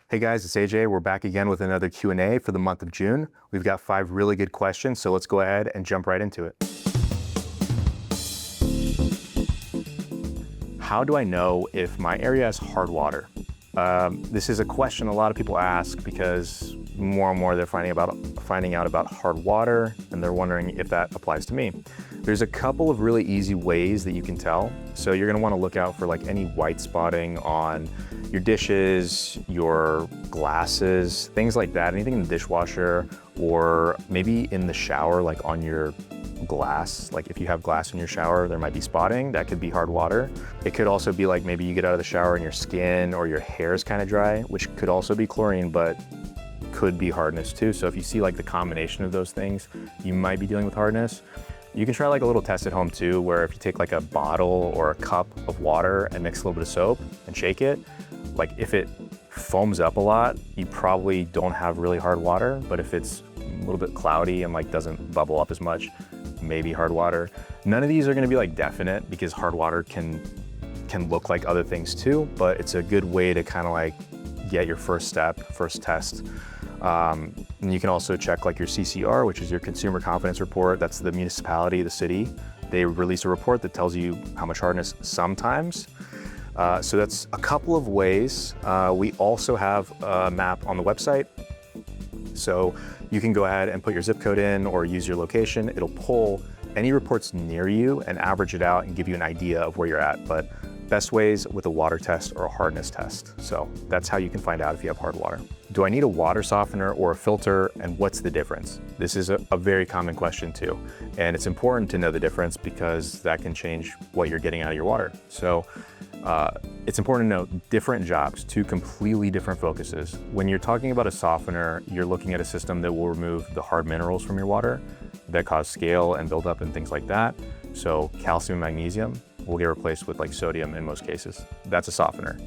Hey guys, it's AJ. We're back again with another Q&A for the month of June. We've got 5 really good questions, so let's go ahead and jump right into it. How do I know if my area has hard water? This is a question a lot of people ask because more and more they're finding out about hard water, and they're wondering if that applies to me. There's a couple of really easy ways that you can tell. So you're gonna wanna look out for like any white spotting on your dishes, your glasses, things like that, anything in the dishwasher, or maybe in the shower, like on your glass. Like if you have glass in your shower, there might be spotting. That could be hard water. It could also be like maybe you get out of the shower and your skin or your hair is kind of dry, which could also be chlorine, but could be hardness too. So if you see like the combination of those things, you might be dealing with hardness. You can try like a little test at home too, where if you take like a bottle or a cup of water and mix a little bit of soap and shake it, like if it foams up a lot, you probably don't have really hard water. But if it's a little bit cloudy and like doesn't bubble up as much, maybe hard water. None of these are gonna be like definite because hard water can look like other things too, but it's a good way to kind of like get your first test. And you can also check like your CCR, which is your Consumer Confidence Report. That's the municipality, the city. They release a report that tells you how much hardness sometimes. So that's a couple of ways. We also have a map on the website. So you can go ahead and put your zip code in or use your location. It'll pull any reports near you and average it out and give you an idea of where you're at. But best ways with a water test or a hardness test. So that's how you can find out if you have hard water. Do I need a water softener or a filter, and what's the difference? This is a very common question too. And it's important to know the difference because that can change what you're getting out of your water. So it's important to note different jobs, 2 completely different focuses. When you're talking about a softener, you're looking at a system that will remove the hard minerals from your water that cause scale and buildup and things like that. So calcium and magnesium will get replaced with like sodium in most cases. That's a softener.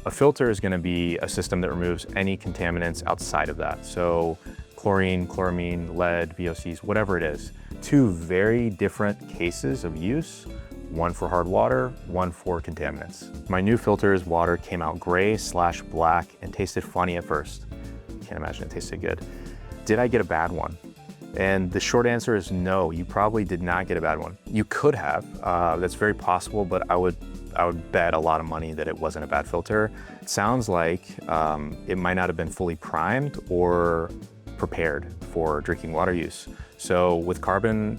A filter is gonna be a system that removes any contaminants outside of that. So chlorine, chloramine, lead, VOCs, whatever it is. 2 very different cases of use. One for hard water, one for contaminants. My new filter's water came out gray/black and tasted funny at first. Can't imagine it tasted good. Did I get a bad one? And the short answer is no, you probably did not get a bad one. You could have, that's very possible, but I would bet a lot of money that it wasn't a bad filter. It sounds like it might not have been fully primed or prepared for drinking water use. So with carbon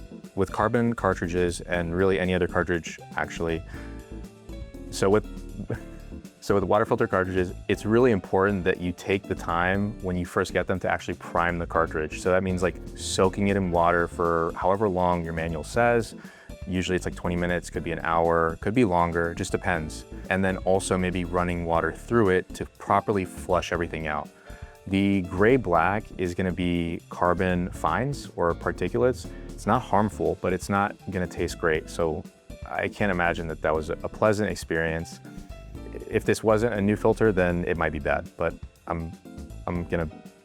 cartridges and really any other cartridge actually, so with water filter cartridges, it's really important that you take the time when you first get them to actually prime the cartridge. So that means like soaking it in water for however long your manual says. Usually it's like 20 minutes, could be an hour, could be longer, just depends. And then also maybe running water through it to properly flush everything out. The gray-black is gonna be carbon fines or particulates. It's not harmful, but it's not gonna taste great. So I can't imagine that was a pleasant experience. If this wasn't a new filter, then it might be bad, but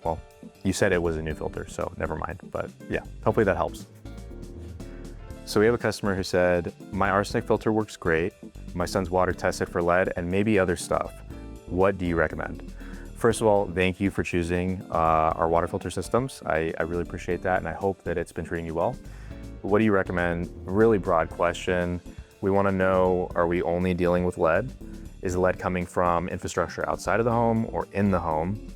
well, you said it was a new filter, so never mind. But yeah, hopefully that helps. So we have a customer who said, my arsenic filter works great. My son's water tested for lead and maybe other stuff. What do you recommend? First of all, thank you for choosing our water filter systems. I really appreciate that, and I hope that it's been treating you well. What do you recommend? Really broad question. We wanna know, are we only dealing with lead? Is the lead coming from infrastructure outside of the home or in the home?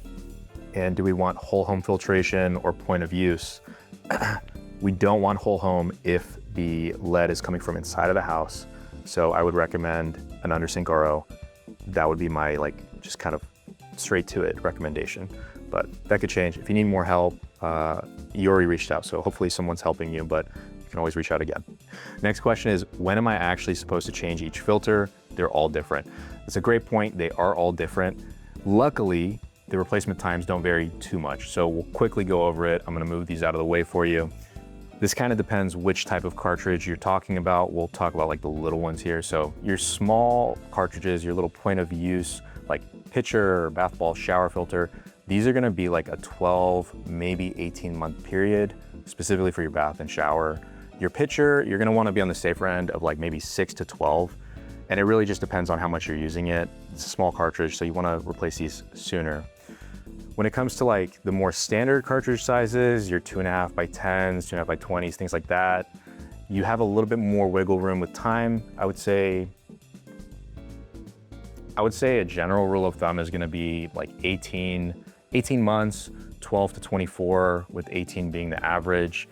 And do we want whole home filtration or point of use? We don't want whole home if the lead is coming from inside of the house. So I would recommend an under sink RO. That would be my just kind of straight to it recommendation, but that could change. If you need more help, you already reached out, so hopefully someone's helping you, but you can always reach out again. Next question is, when am I actually supposed to change each filter? They're all different. That's a great point. They are all different. Luckily, the replacement times don't vary too much, so we'll quickly go over it. I'm gonna move these out of the way for you. This kind of depends which type of cartridge you're talking about. We'll talk about like the little ones here. So your small cartridges, your little point of use, like pitcher, bath ball, shower filter, these are gonna be like a 12, maybe 18-month period, specifically for your bath and shower. Your pitcher, you're gonna wanna be on the safer end of like maybe 6 to 12. And it really just depends on how much you're using it. It's a small cartridge, so you wanna replace these sooner. When it comes to like the more standard cartridge sizes, your 2.5 by 10s, 2.5 by 20s, things like that, you have a little bit more wiggle room with time. I would say a general rule of thumb is gonna be like 18 months, 12 to 24, with 18 being the average.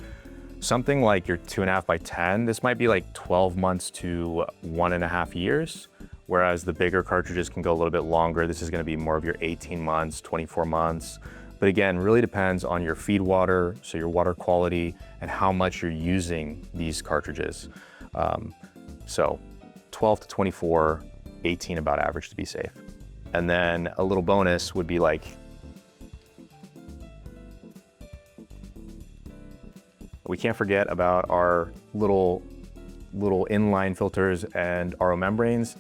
Something like your 2.5 by 10, this might be like 12 months to 1.5 years, whereas the bigger cartridges can go a little bit longer. This is gonna be more of your 18 months, 24 months. But again, really depends on your feed water, so your water quality, and how much you're using these cartridges. So 12 to 24, 18 about average to be safe. And then a little bonus would be like, we can't forget about our little inline filters and RO membranes.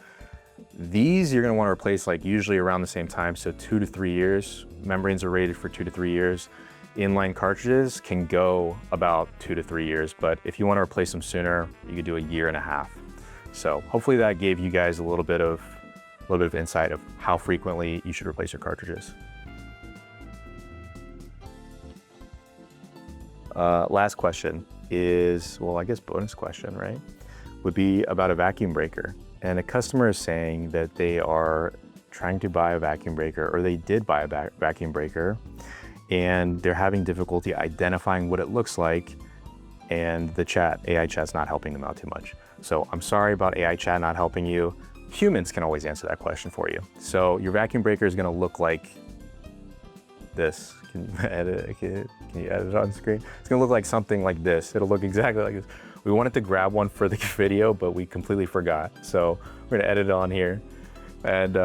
These you're gonna wanna replace like usually around the same time, so 2 to 3 years. Membranes are rated for 2 to 3 years. Inline cartridges can go about 2 to 3 years, but if you wanna replace them sooner, you could do 1.5 years. So hopefully that gave you guys a little bit of insight of how frequently you should replace your cartridges. Last question is, well, I guess bonus question, right? Would be about a vacuum breaker. And a customer is saying that they are trying to buy a vacuum breaker, or they did buy a vacuum breaker, and they're having difficulty identifying what it looks like, and the AI chat's not helping them out too much. So I'm sorry about AI chat not helping you. Humans can always answer that question for you. So your vacuum breaker is gonna look like this. Can you edit it on screen? It's gonna look like something like this. It'll look exactly like this. We wanted to grab one for the video, but we completely forgot. So we're gonna edit it on here. And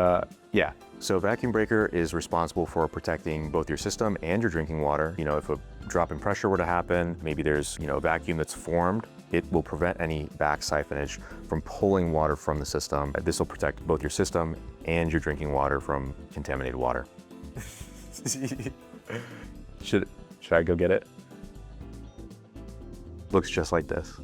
yeah, so vacuum breaker is responsible for protecting both your system and your drinking water. You know, if a drop in pressure were to happen, maybe there's, you know, a vacuum that's formed, it will prevent any back siphonage from pulling water from the system. This will protect both your system and your drinking water from contaminated water. Should I go get it? Looks just like this.